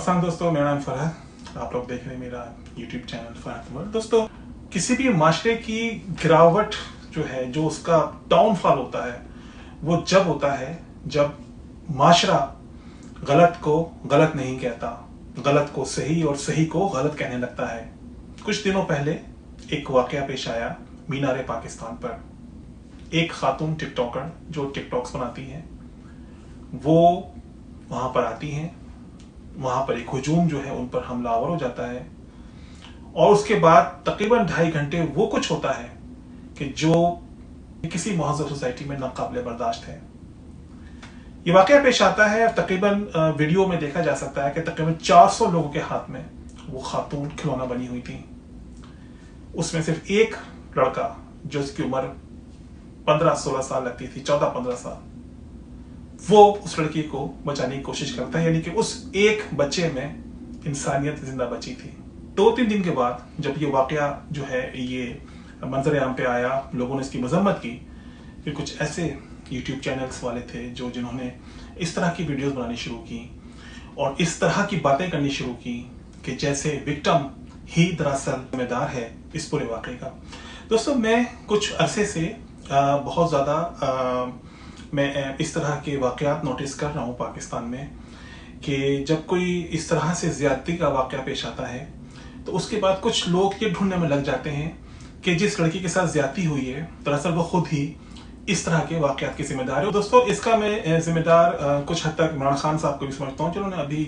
अस्सलाम दोस्तों, मेरा नाम फरहद। आप लोग देख रहे हैं मेरा यूट्यूब चैनल फरहद वर्ल्ड। दोस्तों, किसी भी माशरे की गिरावट जो है, जो उसका डाउनफॉल होता है, वो जब होता है जब माशरा गलत को गलत नहीं कहता, गलत को सही और सही को गलत कहने लगता है। कुछ दिनों पहले एक वाकया पेश आया मीनार पाकिस्तान पर। एक खातून टिकटॉकर जो टिकटॉक्स बनाती हैं, वो वहां पर आती हैं। वहां पर एक हुजूम जो है उन पर हमलावर हो जाता है और उसके बाद तकरीबन 2.5 घंटे वो कुछ होता है कि जो किसी महज़ब सोसाइटी में नाकाबिले बर्दाश्त है। ये वाकया पेश आता है। तकरीबन वीडियो में देखा जा सकता है कि तकरीबन 400 लोगों के हाथ में वो खातून खिलौना बनी हुई थी। उसमें सिर्फ एक लड़का, जो उसकी उम्र 15-16 साल लगती थी, 14-15 साल, वो उस लड़की को बचाने की कोशिश करता है। यानी कि उस एक बच्चे में इंसानियत जिंदा बची थी। 2-3 दिन के बाद जब ये वाकया जो है ये मंजर आम पे आया, लोगों ने इसकी मजम्मत की। फिर कुछ ऐसे यूट्यूब चैनल्स वाले थे जिन्होंने इस तरह की वीडियोस बनानी शुरू की और इस तरह की बातें करनी शुरू की कि जैसे विक्टिम ही दरअसल जिम्मेदार है इस पूरे वाकये का। दोस्तों, मैं कुछ अरसे से बहुत ज़्यादा मैं इस तरह के वाकयात नोटिस कर रहा हूँ पाकिस्तान में कि जब कोई इस तरह से ज्यादती का वाकया पेश आता है तो उसके बाद कुछ लोग ये ढूंढने में लग जाते हैं कि जिस लड़की के साथ ज्यादती हुई है दरअसल वो खुद ही इस तरह के वाकयात की जिम्मेदार है। दोस्तों, इसका मैं जिम्मेदार कुछ हद तक इमरान खान साहब को भी समझता हूँ, जिन्होंने अभी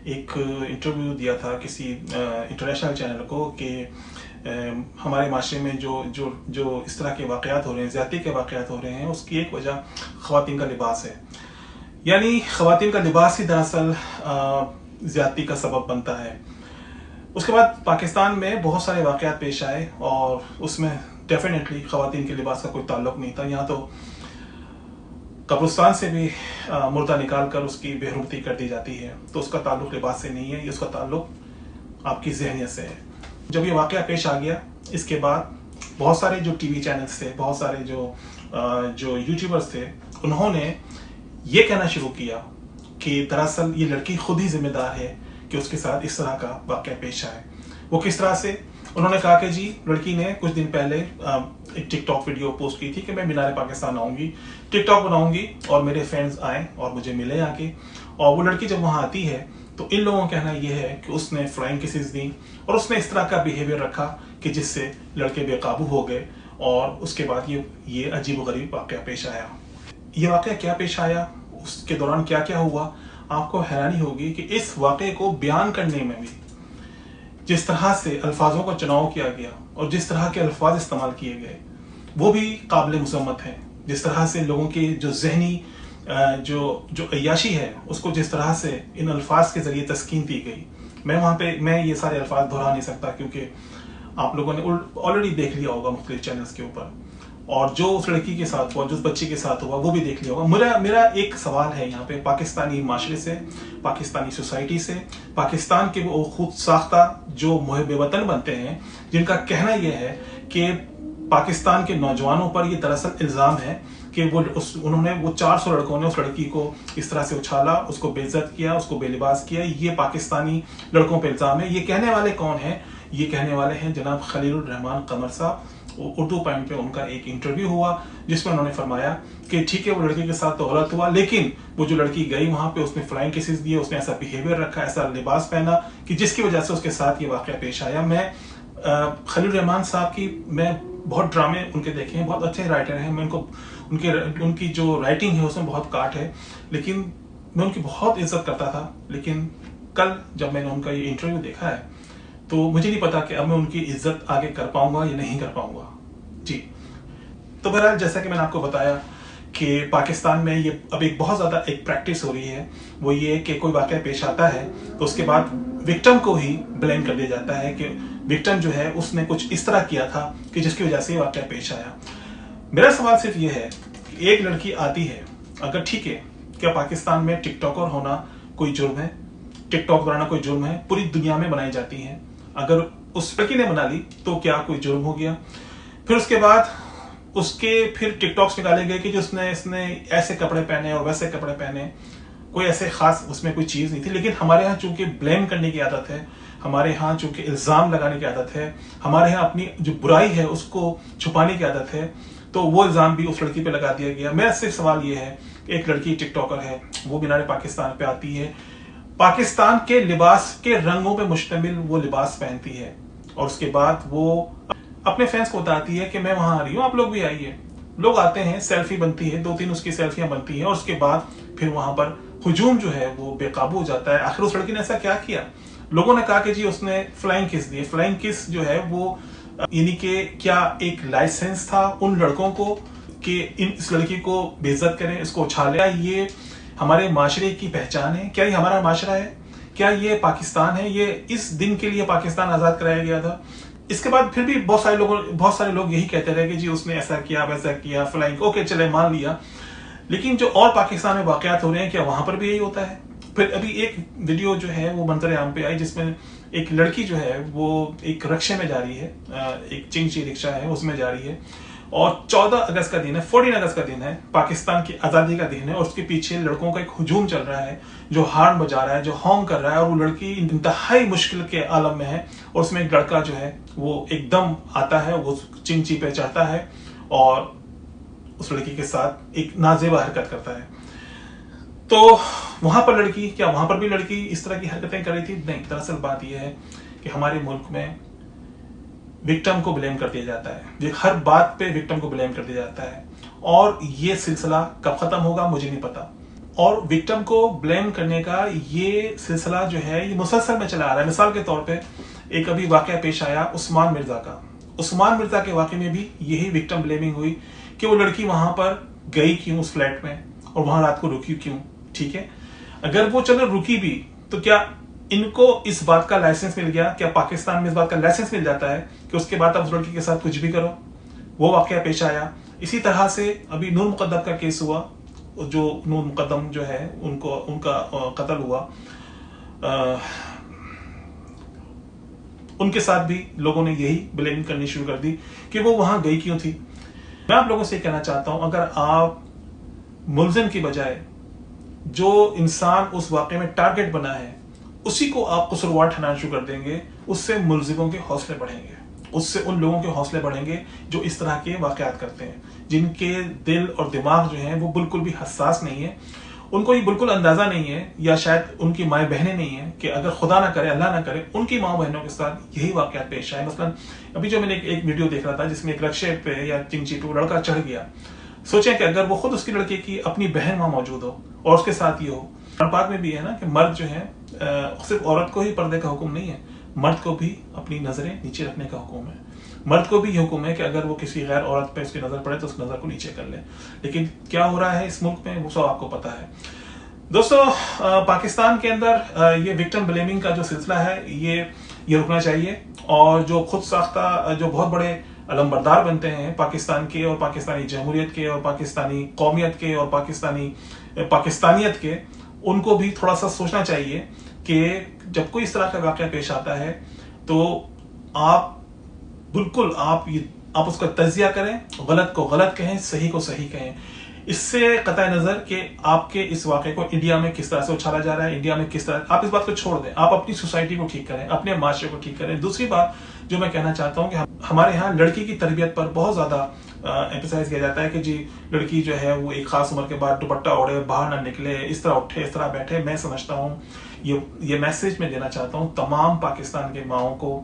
एक इंटरव्यू दिया था किसी इंटरनेशनल चैनल को कि हमारे माशरे में जो इस तरह के वाकयात हो रहे हैं, ज्यादती के वाकयात हो रहे हैं, उसकी एक वजह ख्वातीन का लिबास है। यानी ख्वातीन का लिबास ही दरअसल ज्यादती का सबब बनता है। उसके बाद पाकिस्तान में बहुत सारे वाकयात पेश आए और उसमें डेफिनेटली ख्वातीन के लिबास का कोई ताल्लुक नहीं था। यहाँ तो कब्रिस्तान से भी मुर्दा निकाल कर उसकी बेहरुमती कर दी जाती है, तो उसका ताल्लुक लिबास से नहीं है, उसका ताल्लुक आपकी ज़हनियत से है। जब ये वाकया पेश आ गया, इसके बाद बहुत सारे जो टीवी चैनल्स थे, बहुत सारे जो यूट्यूबर्स थे, उन्होंने ये कहना शुरू किया कि दरअसल ये लड़की खुद ही जिम्मेदार है कि उसके साथ इस तरह का वाकया पेश आए। वो किस तरह से? उन्होंने कहा कि जी, लड़की ने कुछ दिन पहले एक टिकटॉक वीडियो पोस्ट की थी कि मैं मीनार पाकिस्तान आऊंगी, टिकटॉक बनाऊंगी और मेरे फ्रेंड्स आए और मुझे मिले आके। और वो लड़की जब वहां आती है तो इन लोगों का कहना यह है कि उसने फ्लाइंग किसेस दी और उसने इस तरह का बिहेवियर रखा कि जिससे लड़के बेकाबू हो गए और उसके बाद ये अजीबोगरीब वाकया पेश आया। ये वाकया क्या पेश आया, उसके दौरान क्या क्या हुआ, आपको हैरानी होगी कि इस वाकये को बयान करने में भी जिस तरह से अल्फाजों का चुनाव किया गया और जिस तरह के अल्फाज इस्तेमाल किए गए वो भी काबिल मुसम्मत है। जिस तरह से लोगों की जो जहनी जो अय्याशी है उसको जिस तरह से इन अल्फाज के जरिए तस्कीन दी गई, मैं ये सारे अल्फाज दोहरा नहीं सकता क्योंकि आप लोगों ने ऑलरेडी देख लिया होगा मुख्तलिफ चैनल्स के ऊपर, और जो उस लड़की के साथ हुआ, जो उस बच्ची के साथ हुआ, वो भी देख लिया होगा। मेरा एक सवाल है यहाँ पे पाकिस्तानी माशरे से, पाकिस्तानी सोसाइटी से, पाकिस्तान के वो खुद साख्ता जो मुहिब वतन बनते हैं, जिनका कहना यह है कि पाकिस्तान के नौजवानों पर ये दरअसल इल्ज़ाम है कि उन्होंने 400 लड़कों ने उस लड़की को इस तरह से उछाला, उसको बेइज्जत किया, उसको बेलिबास किया। ये पाकिस्तानी लड़कों पर इल्ज़ाम है। ये कहने वाले कौन हैं? ये कहने वाले हैं जनाब खलीलुर रहमान कमर साहब। उर्दू पॉइंट पे उनका एक इंटरव्यू हुआ जिसमें उन्होंने फरमाया कि ठीक है, वो लड़की के साथ तो गलत हुआ, लेकिन वो जो लड़की गई वहां पे, उसने फ्लाइंग केसेस दिए, उसने ऐसा बिहेवियर रखा, ऐसा लिबास पहना कि जिसकी वजह से उसके साथ ये वाकया पेश आया। मैं खलील रहमान साहब की मैं बहुत ड्रामे उनके देखे हैं, बहुत अच्छे राइटर हैं। मैं उनकी जो राइटिंग है उसमें बहुत काट है, लेकिन मैं उनकी बहुत इज्जत करता था। लेकिन कल जब मैंने उनका ये इंटरव्यू देखा है तो मुझे नहीं पता कि अब मैं उनकी इज्जत आगे कर पाऊंगा या नहीं कर पाऊंगा। जी, तो बहरहाल जैसा कि मैंने आपको बताया कि पाकिस्तान में ये अब एक बहुत ज्यादा एक प्रैक्टिस हो रही है, वो ये कि कोई वाकया पेश आता है तो उसके बाद विक्टिम को ही ब्लेम कर दिया जाता है कि विक्टिम जो है उसने कुछ इस तरह किया था कि जिसकी वजह से वाकया पेश आया। मेरा सवाल सिर्फ ये है कि एक लड़की आती है, अगर ठीक है, क्या पाकिस्तान में टिकटॉकर होना कोई जुर्म है? टिकटॉक बनाना कोई जुर्म है? पूरी दुनिया में बनाई जाती है, अगर उस लड़की ने बना ली तो क्या कोई जुर्म हो गया? फिर उसके बाद उसके फिर टिकटॉक्स निकाले गए कि इसने ऐसे कपड़े पहने और वैसे कपड़े पहने। کوئی ایسے خاص اس میں کوئی چیز نہیں تھی. لیکن ہمارے ہاں چونکہ بلیم کرنے کی عادت ہے, ہمارے ہاں چونکہ الزام لگانے کی عادت ہے, ہمارے ہاں اپنی جو برائی ہے اس کو چھپانے کی عادت ہے, تو وہ الزام بھی اس لڑکی پہ لگا دیا گیا. میرا صرف سوال یہ ہے, ایک لڑکی ٹک ٹاکر ہے, وہ مینار پاکستان پہ آتی ہے, پاکستان کے لباس کے رنگوں پہ مشتمل وہ لباس پہنتی ہے, اور اس کے بعد وہ اپنے فینس کو بتاتی ہے کہ میں وہاں آ رہی ہوں, آپ لوگ بھی آئیے. لوگ آتے ہیں, سیلفی بنتی ہے, 2-3 اس کی سیلفیاں بنتی ہیں, اور اس کے بعد پھر وہاں پر ہجوم جو ہے وہ بے قابو ہو جاتا ہے. آخر اس لڑکی نے ایسا کیا کیا؟ لوگوں نے کہا کہ جی اس نے فلائنگ کس دی. فلائنگ کس جو ہے وہ یعنی کہ کیا ایک لائسنس تھا ان لڑکوں کو کہ اس لڑکی کو بے عزت کریں, اس کو اچھالیں؟ یہ ہمارے معاشرے کی پہچان ہے؟ کیا یہ ہمارا معاشرہ ہے؟ کیا یہ پاکستان ہے؟ یہ اس دن کے لیے پاکستان آزاد کرایا گیا تھا. اس کے بعد پھر بھی بہت سارے لوگ یہی کہتے رہے کہ جی اس نے ایسا کیا ویسا کیا, فلائنگ, اوکے چلے مان لیا. لیکن جو اور پاکستان میں واقعات ہو رہے ہیں, کیا وہاں پر بھی یہی ہوتا ہے؟ پھر ابھی ایک ویڈیو جو ہے وہ منظر عام پہ آئی, جس میں ایک لڑکی جو ہے وہ ایک رکشے میں جا رہی ہے, ایک چنگچی رکشہ ہے اس میں جا رہی ہے, اور 14 اگست کا دن ہے, 14 اگست کا دن ہے, پاکستان کی آزادی کا دن ہے, اور اس کے پیچھے لڑکوں کا ایک ہجوم چل رہا ہے جو ہارن بجا رہا ہے, جو ہانگ کر رہا ہے, اور وہ لڑکی انتہائی مشکل کے عالم میں ہے, اور اس میں ایک لڑکا جو ہے وہ ایک دم آتا ہے, وہ چنگچی پہ چڑھتا ہے اور اس لڑکی کے ساتھ ایک نازیبا حرکت کرتا ہے. تو وہاں پر لڑکی, کیا وہاں پر بھی لڑکی اس طرح کی حرکتیں کر رہی تھی؟ نہیں. دراصل بات یہ ہے کہ ہمارے ملک میں وکٹم کو بلیم کر دیا جاتا ہے, ہر بات پہ وکٹم کو بلیم کر دیا جاتا ہے, اور یہ سلسلہ کب ختم ہوگا مجھے نہیں پتا. اور وکٹم کو بلیم کرنے کا یہ سلسلہ جو ہے یہ مسلسل میں چلا آ رہا ہے. مثال کے طور پہ ایک ابھی واقعہ پیش آیا عثمان مرزا کا. عثمان مرزا کے واقعے میں بھی یہی وکٹم بلیمنگ ہوئی کہ وہ لڑکی وہاں پر گئی کیوں اس فلیٹ میں, اور وہاں رات کو رکی کیوں. ٹھیک ہے, اگر وہ چلو رکی بھی تو کیا ان کو اس بات کا لائسنس مل گیا؟ کیا پاکستان میں اس بات کا لائسنس مل جاتا ہے کہ اس کے بعد آپ اس لڑکی کے ساتھ کچھ بھی کرو؟ وہ واقعہ پیش آیا. اسی طرح سے ابھی نور مقدم کا کیس ہوا, جو نور مقدم جو ہے ان کا قتل ہوا, ان کے ساتھ بھی لوگوں نے یہی بلیم کرنی شروع کر دی کہ وہ وہاں گئی کیوں تھی. میں آپ لوگوں سے کہنا چاہتا ہوں, اگر آپ ملزم کی بجائے جو انسان اس واقعے میں ٹارگٹ بنا ہے اسی کو آپ قصوروار ٹھہرانا شروع کر دیں گے, اس سے ملزموں کے حوصلے بڑھیں گے, اس سے ان لوگوں کے حوصلے بڑھیں گے جو اس طرح کے واقعات کرتے ہیں, جن کے دل اور دماغ جو ہیں وہ بالکل بھی حساس نہیں ہے. ان کو یہ بالکل اندازہ نہیں ہے, یا شاید ان کی مائیں بہنیں نہیں ہیں کہ اگر خدا نہ کرے, اللہ نہ کرے, ان کی ماں بہنوں کے ساتھ یہی واقعات پیش آئے. مثلا ابھی جو میں نے ایک ویڈیو دیکھ رہا تھا جس میں ایک رکشے پہ یا چنگچی پہ لڑکا چڑھ گیا. سوچیں کہ اگر وہ خود اس کی لڑکے کی اپنی بہن وہاں موجود ہو اور اس کے ساتھ یہ ہو. قرآن پاک میں بھی ہے نا کہ مرد جو ہے صرف عورت کو ہی پردے کا حکم نہیں ہے, مرد کو بھی اپنی نظریں نیچے رکھنے کا حکم ہے. مرد کو بھی یہ حکم ہے کہ اگر وہ کسی غیر عورت پہ اس کی نظر پڑے تو اس نظر کو نیچے کر لے. لیکن کیا ہو رہا ہے اس ملک میں وہ سب آپ کو پتا ہے. دوستو, پاکستان کے اندر یہ وکٹم بلیمنگ کا جو سلسلہ ہے یہ رکنا چاہیے, اور جو خود ساختہ جو بہت بڑے علمبردار بنتے ہیں پاکستان کے اور پاکستانی جمہوریت کے اور پاکستانی قومیت کے اور پاکستانیت کے, ان کو بھی تھوڑا سا سوچنا چاہیے کہ جب کوئی اس طرح کا واقعہ پیش آتا ہے تو آپ بالکل آپ اس کا تجزیہ کریں, غلط کو غلط کہیں, صحیح کو صحیح کہیں. اس سے قطع نظر کہ آپ کے اس واقعے کو انڈیا میں کس طرح سے اچھالا جا رہا ہے, انڈیا میں کس طرح, آپ اس بات کو چھوڑ دیں, آپ اپنی سوسائٹی کو ٹھیک کریں, اپنے معاشرے کو ٹھیک کریں. دوسری بات جو میں کہنا چاہتا ہوں کہ ہمارے ہاں لڑکی کی تربیت پر بہت زیادہ ایمفسائز کیا جاتا ہے کہ جی لڑکی جو ہے وہ ایک خاص عمر کے بعد دوپٹہ اوڑھے, باہر نہ نکلے, اس طرح اٹھے, اس طرح بیٹھے. میں سمجھتا ہوں یہ میسج میں دینا چاہتا ہوں تمام پاکستان کے ماؤں کو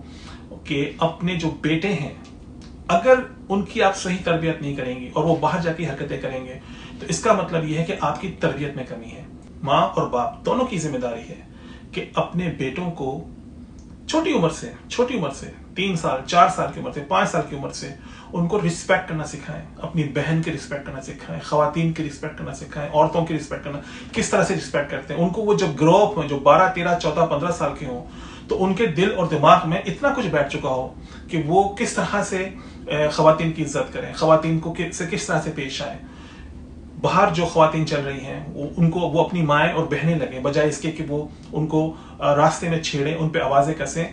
کہ اپنے جو بیٹے ہیں اگر ان کی آپ صحیح تربیت نہیں کریں گی اور وہ باہر جا کے حرکتیں کریں گے تو اس کا مطلب یہ ہے کہ آپ کی تربیت میں کمی ہے. ماں اور باپ دونوں کی ذمہ داری ہے کہ اپنے بیٹوں کو چھوٹی عمر سے 3 سال 4 سال کی عمر سے 5 سال کی عمر سے ان کو رسپیکٹ کرنا سکھائیں, اپنی بہن کی رسپیکٹ کرنا سکھائیں, خواتین کی رسپیکٹ کرنا سکھائیں, عورتوں کی رسپیکٹ کرنا, کس طرح سے رسپیکٹ کرتے ہیں ان کو. وہ جب گرو اپ ہوں, جو 12 13 14 15 سال کے ہوں, تو ان کے دل اور دماغ میں اتنا کچھ بیٹھ چکا ہو کہ وہ کس طرح سے خواتین کی عزت کریں, خواتین کو سے کس طرح سے پیش آئیں. باہر جو خواتین چل رہی ہیں ان کو وہ اپنی مائیں اور بہنیں لگیں بجائے اس کے کہ وہ ان کو راستے میں چھیڑیں, ان پہ آوازیں کسیں.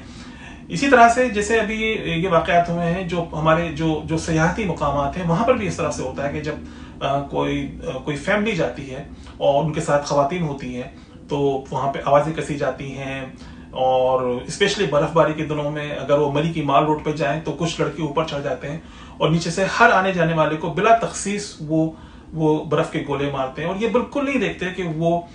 اسی طرح سے جیسے ابھی یہ واقعات ہوئے ہیں جو ہمارے جو سیاحتی مقامات ہیں وہاں پر بھی اس طرح سے ہوتا ہے کہ جب कोई फैमिली जाती है और उनके साथ खवातीन होती हैं, तो वहाँ पे आवाज़ें कसी जाती हैं। और स्पेशली बर्फबारी के दिनों में अगर वो मरी की माल रोड पे जाएं तो कुछ लड़के ऊपर चढ़ जाते हैं और नीचे से हर आने जाने वाले को बिला तखसीस वो बर्फ के गोले मारते हैं। और ये बिल्कुल नहीं देखते कि वो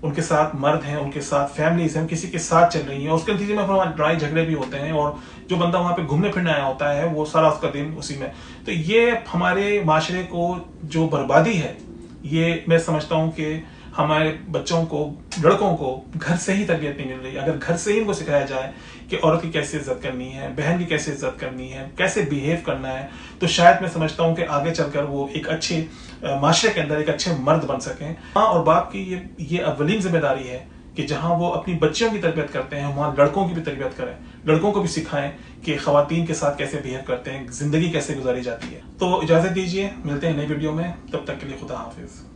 उनके साथ मर्द हैं, उनके साथ फैमिलीज हैं, किसी के साथ चल रही हैं। उसके नतीजे में हमारे लड़ाई झगड़े भी होते हैं और जो बंदा वहां पे घूमने फिरने आया होता है वो सारा उसका दिन उसी में। तो ये हमारे माशरे को जो बर्बादी है, ये मैं समझता हूँ कि हमारे बच्चों को, लड़कों को घर से ही तरबियत नहीं मिल रही। अगर घर से ही इनको सिखाया जाए कि औरत की कैसे इज्जत करनी है, बहन की कैसे इज्जत करनी है, कैसे बिहेव करना है, तो शायद मैं समझता हूँ कि आगे चलकर वो एक अच्छे माशरे के अंदर एक अच्छे मर्द बन सकें। माँ और बाप की ये अव्वलीन जिम्मेदारी है कि जहां वो अपनी बच्चियों की तरबियत करते हैं वहां लड़कों की भी तरबियत करें, लड़कों को भी सिखाएं कि खवातीन के साथ कैसे बिहेव करते हैं, जिंदगी कैसे गुजारी जाती है। तो इजाजत दीजिए, मिलते हैं नई वीडियो में, तब तक के लिए खुदा हाफिज।